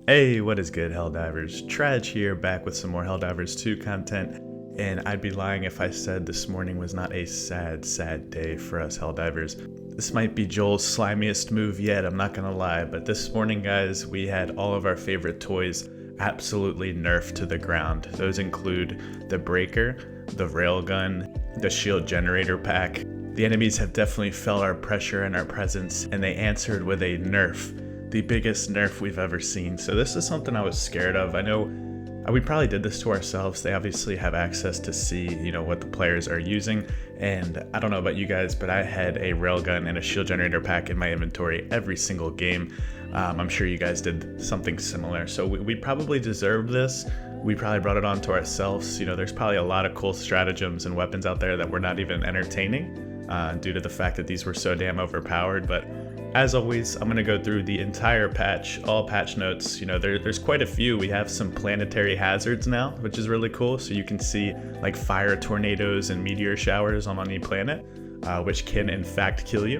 Hey, what is good, Helldivers? Trag here, back with some more Helldivers 2 content, and I'd be lying if I said this morning was not a sad day for us Helldivers. This might be Joel's slimiest move yet, I'm not gonna lie, but this morning, guys, we had all of our favorite toys absolutely nerfed to the ground. Those include the Breaker, the Railgun, the Shield Generator Pack. The enemies have definitely felt our pressure and our presence, and they answered with a nerf. The biggest nerf we've ever seen. So this is something I was scared of. I know we probably did this to ourselves. They obviously have access to see, what the players are using. And I don't know about you guys, but I had a railgun and a shield generator pack in my inventory every single game. I'm sure you guys did something similar. So we probably deserved this. We probably brought it on to ourselves. There's probably a lot of cool stratagems and weapons out there that we're not even entertaining due to the fact that these were so damn overpowered. But as always, I'm going to go through the entire patch, all patch notes. There's quite a few. We have some Planetary Hazards now, which is really cool. So you can see like fire tornadoes and meteor showers on any planet, which can in fact kill you.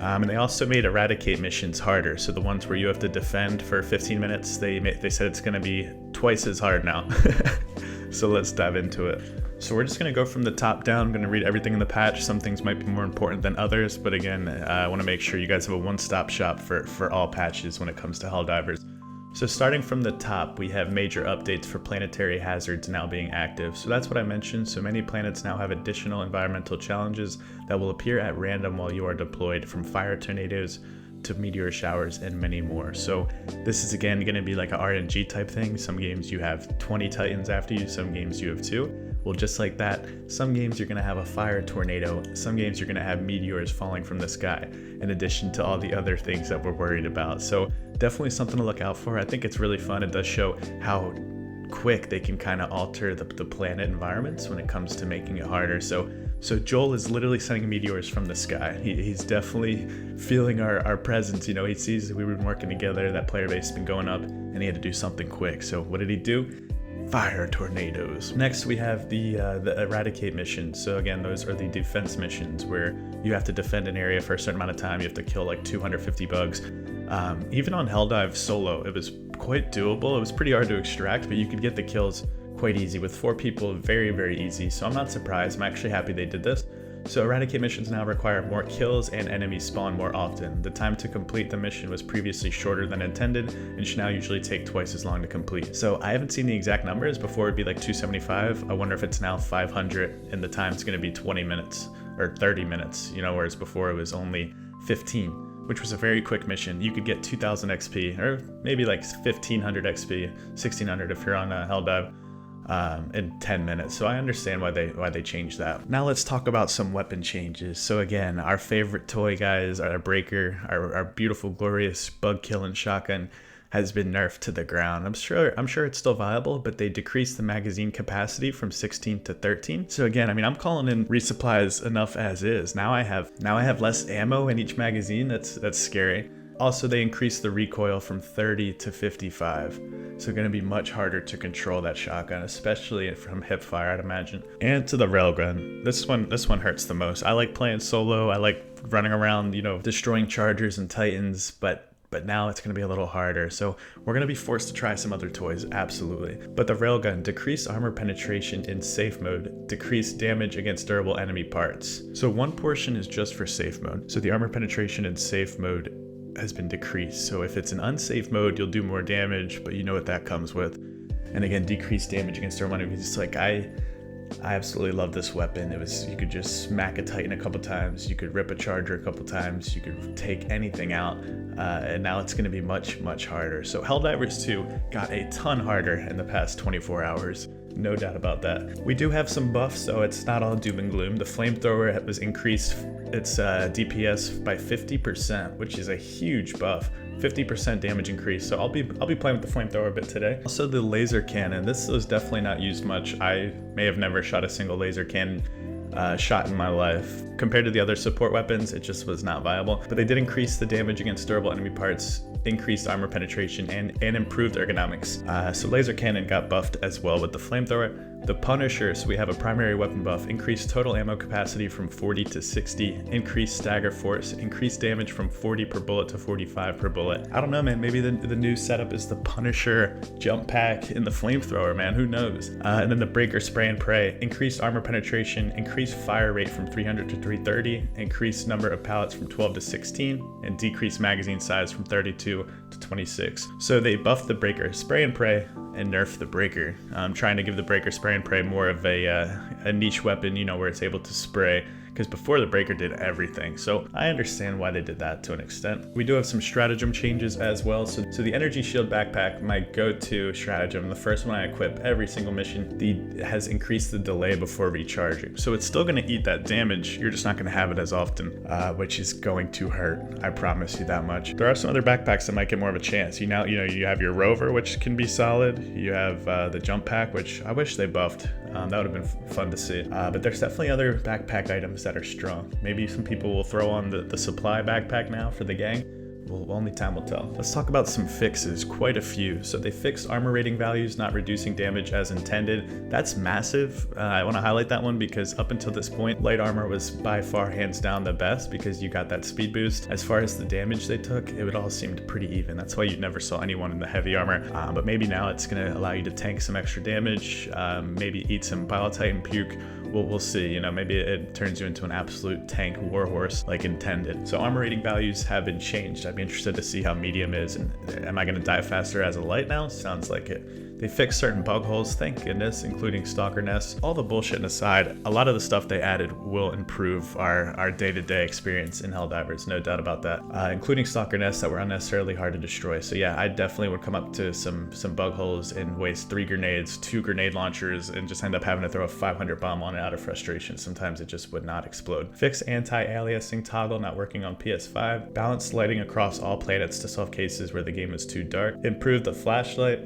And they also made eradicate missions harder. So the ones where you have to defend for 15 minutes, they said it's going to be twice as hard now. So let's dive into it. So we're just going to go from the top down. I'm going to read everything in the patch. Some things might be more important than others, but again, I want to make sure you guys have a one-stop shop for all patches when it comes to Helldivers. So starting from the top, we have major updates for Planetary Hazards now being active. So that's what I mentioned. So many planets now have additional environmental challenges that will appear at random while you are deployed, from fire tornadoes to meteor showers and many more. So this is again going to be like a RNG type thing. Some games you have 20 titans after you, some games you have 2. Well, just like that, some games you're going to have a fire tornado, some games you're going to have meteors falling from the sky, in addition to all the other things that we're worried about. So definitely something to look out for. I think it's really fun. It does show how quick they can kind of alter the planet environments when it comes to making it harder. So Joel is literally sending meteors from the sky. He's definitely feeling our presence. He sees we've been working together, that player base has been going up, and he had to do something quick. So what did he do? Fire tornadoes. Next, we have the eradicate missions. So again, those are the defense missions where you have to defend an area for a certain amount of time. You have to kill like 250 bugs. Even on Helldive solo, it was quite doable. It was pretty hard to extract, but you could get the kills quite easy. With 4 people, very easy. So I'm not surprised. I'm actually happy they did this. So eradicate missions now require more kills and enemies spawn more often. The time to complete the mission was previously shorter than intended and should now usually take twice as long to complete. So I haven't seen the exact numbers. Before it'd be like 275. I wonder if it's now 500 and the time's going to be 20 minutes or 30 minutes, whereas before it was only 15, which was a very quick mission. You could get 2000 XP or maybe like 1500 XP, 1600 if you're on a Helldive. In 10 minutes. So I understand why they changed that. Now let's talk about some weapon changes. So again, our favorite toy, guys, our Breaker, our beautiful, glorious bug killing shotgun has been nerfed to the ground. I'm sure it's still viable, but they decreased the magazine capacity from 16 to 13. So again, I'm calling in resupplies enough as is. Now I have less ammo in each magazine. That's scary. Also, they increased the recoil from 30 to 55, so going to be much harder to control that shotgun, especially from hip fire, I'd imagine. And to the railgun, this one hurts the most. I like playing solo. I like running around, destroying chargers and titans, but now it's going to be a little harder. So we're going to be forced to try some other toys, absolutely. But the railgun, decreased armor penetration in safe mode, decreased damage against durable enemy parts. So one portion is just for safe mode. So the armor penetration in safe mode has been decreased. So if it's an unsafe mode, you'll do more damage, but you know what that comes with. And again, decreased damage against durable enemies. It's like I absolutely love this weapon. You could just smack a titan a couple times, you could rip a charger a couple times, you could take anything out, and now it's going to be much harder. So Helldivers 2 got a ton harder in the past 24 hours. No doubt about that. We do have some buffs, so it's not all doom and gloom. The flamethrower was increased its DPS by 50%, which is a huge buff. 50% damage increase. So I'll be playing with the flamethrower a bit today. Also the laser cannon. This was definitely not used much. I may have never shot a single laser cannon shot in my life. Compared to the other support weapons, it just was not viable. But they did increase the damage against durable enemy parts, increased armor penetration, and improved ergonomics. So laser cannon got buffed as well with the flamethrower. The Punisher, so we have a primary weapon buff, increased total ammo capacity from 40 to 60, increased stagger force, increased damage from 40 per bullet to 45 per bullet. I don't know, man, maybe the new setup is the Punisher jump pack in the flamethrower, man, who knows? And then the Breaker spray and pray, increased armor penetration, increased fire rate from 300 to 330, increased number of pallets from 12 to 16, and decreased magazine size from 32 to 26. So they buffed the Breaker spray and pray and nerf the Breaker. I'm trying to give the Breaker spray and pray more of a niche weapon, you know, where it's able to spray, because before the Breaker did everything. So I understand why they did that to an extent. We do have some stratagem changes as well. So the energy shield backpack, my go-to stratagem, the first one I equip every single mission, has increased the delay before recharging. So it's still gonna eat that damage, you're just not gonna have it as often, which is going to hurt. I promise you that much. There are some other backpacks that might get more of a chance. You know, you have your rover, which can be solid. You have the jump pack, which I wish they buffed. That would have been fun to see. But there's definitely other backpack items that are strong. Maybe some people will throw on the supply backpack now for the gang. Well, only time will tell. Let's talk about some fixes, quite a few. So they fixed armor rating values, not reducing damage as intended. That's massive. I want to highlight that one because up until this point, light armor was by far hands down the best because you got that speed boost. As far as the damage they took, it would all seemed pretty even. That's why you never saw anyone in the heavy armor. But maybe now it's going to allow you to tank some extra damage, maybe eat some Biotite and puke. We'll see, you know, maybe it turns you into an absolute tank warhorse like intended. So armor rating values have been changed. I'd be interested to see how medium is, and am I going to die faster as a light now? Sounds like it. They fixed certain bug holes, thank goodness, including stalker nests. All the bullshit aside, a lot of the stuff they added will improve our day-to-day experience in Helldivers, no doubt about that, including stalker nests that were unnecessarily hard to destroy. So yeah, I definitely would come up to some bug holes and waste 3 grenades, 2 grenade launchers, and just end up having to throw a 500 bomb on it out of frustration. Sometimes it just would not explode. Fix anti-aliasing toggle not working on PS5. Balanced lighting across all planets to solve cases where the game is too dark. Improved the flashlight.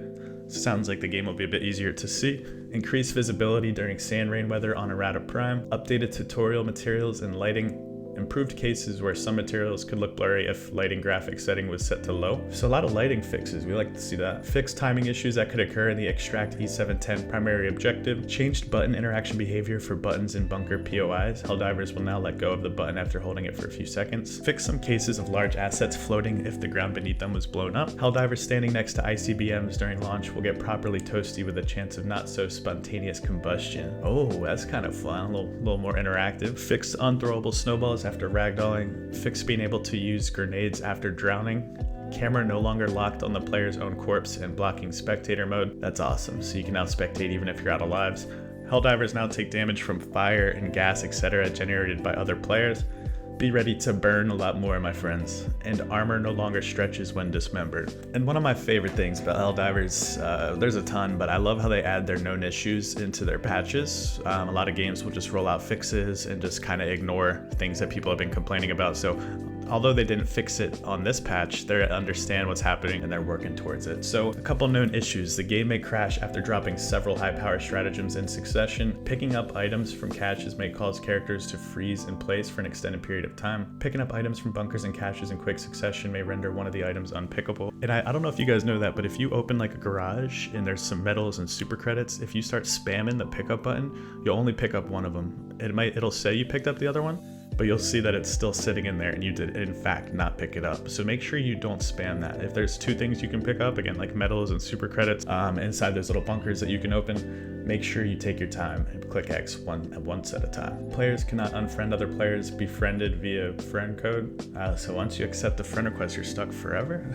Sounds like the game will be a bit easier to see. Increased visibility during sand rain weather on Errata Prime. Updated tutorial materials and lighting. Improved cases where some materials could look blurry if lighting graphic setting was set to low. So a lot of lighting fixes, we like to see that. Fixed timing issues that could occur in the Extract E710 primary objective. Changed button interaction behavior for buttons in bunker POIs. Helldivers will now let go of the button after holding it for a few seconds. Fixed some cases of large assets floating if the ground beneath them was blown up. Helldivers standing next to ICBMs during launch will get properly toasty with a chance of not so spontaneous combustion. Oh, that's kind of fun, a little more interactive. Fixed unthrowable snowballs after ragdolling. Fixed being able to use grenades after drowning. Camera no longer locked on the player's own corpse and blocking spectator mode. That's awesome, so you can now spectate even if you're out of lives. Helldivers now take damage from fire and gas, etc. generated by other players. Be ready to burn a lot more, my friends. And armor no longer stretches when dismembered. And one of my favorite things about Helldivers, there's a ton, but I love how they add their known issues into their patches. A lot of games will just roll out fixes and just kind of ignore things that people have been complaining about. So although they didn't fix it on this patch, they understand what's happening and they're working towards it. So a couple known issues. The game may crash after dropping several high power stratagems in succession. Picking up items from caches may cause characters to freeze in place for an extended period of time. Picking up items from bunkers and caches in quick succession may render one of the items unpickable. And I don't know if you guys know that, but if you open like a garage and there's some medals and super credits, if you start spamming the pickup button, you'll only pick up one of them. It'll say you picked up the other one, but you'll see that it's still sitting in there and you did in fact not pick it up. So make sure you don't spam that. If there's 2 things you can pick up, again, like medals and super credits, inside those little bunkers that you can open, make sure you take your time and click X once at a time. Players cannot unfriend other players befriended via friend code. So once you accept the friend request, you're stuck forever.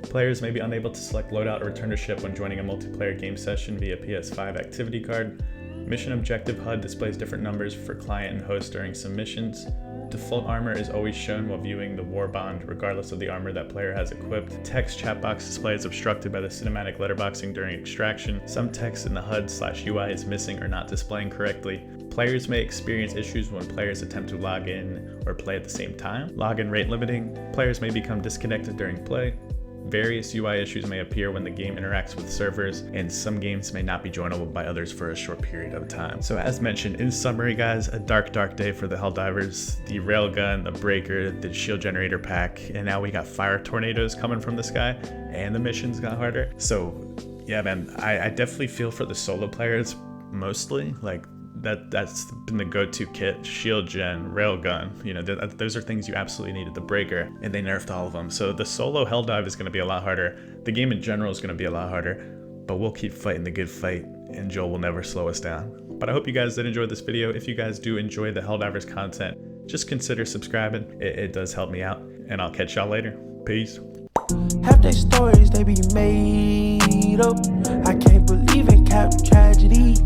Players may be unable to select loadout or return to ship when joining a multiplayer game session via PS5 activity card. Mission objective HUD displays different numbers for client and host during some missions. Default armor is always shown while viewing the war bond, regardless of the armor that player has equipped. Text chat box display is obstructed by the cinematic letterboxing during extraction. Some text in the HUD/UI is missing or not displaying correctly. Players may experience issues when players attempt to log in or play at the same time. Login rate limiting. Players may become disconnected during play. Various UI issues may appear when the game interacts with servers, and some games may not be joinable by others for a short period of time. So as mentioned, in summary guys, a dark day for the Helldivers. The railgun, the breaker, the shield generator pack, and now we got fire tornadoes coming from the sky, and the missions got harder. So yeah man, I definitely feel for the solo players, mostly. Like that's been the go-to kit. Shield gen, railgun, you know, those are things you absolutely need at the breaker, and they nerfed all of them. So the solo Helldive is going to be a lot harder. The game in general is going to be a lot harder, but we'll keep fighting the good fight, and Joel will never slow us down. But I hope you guys did enjoy this video. If you guys do enjoy the Helldivers content, just consider subscribing. It does help me out, and I'll catch y'all later. Peace. Half their stories, they be made up. I can't believe in cap tragedy.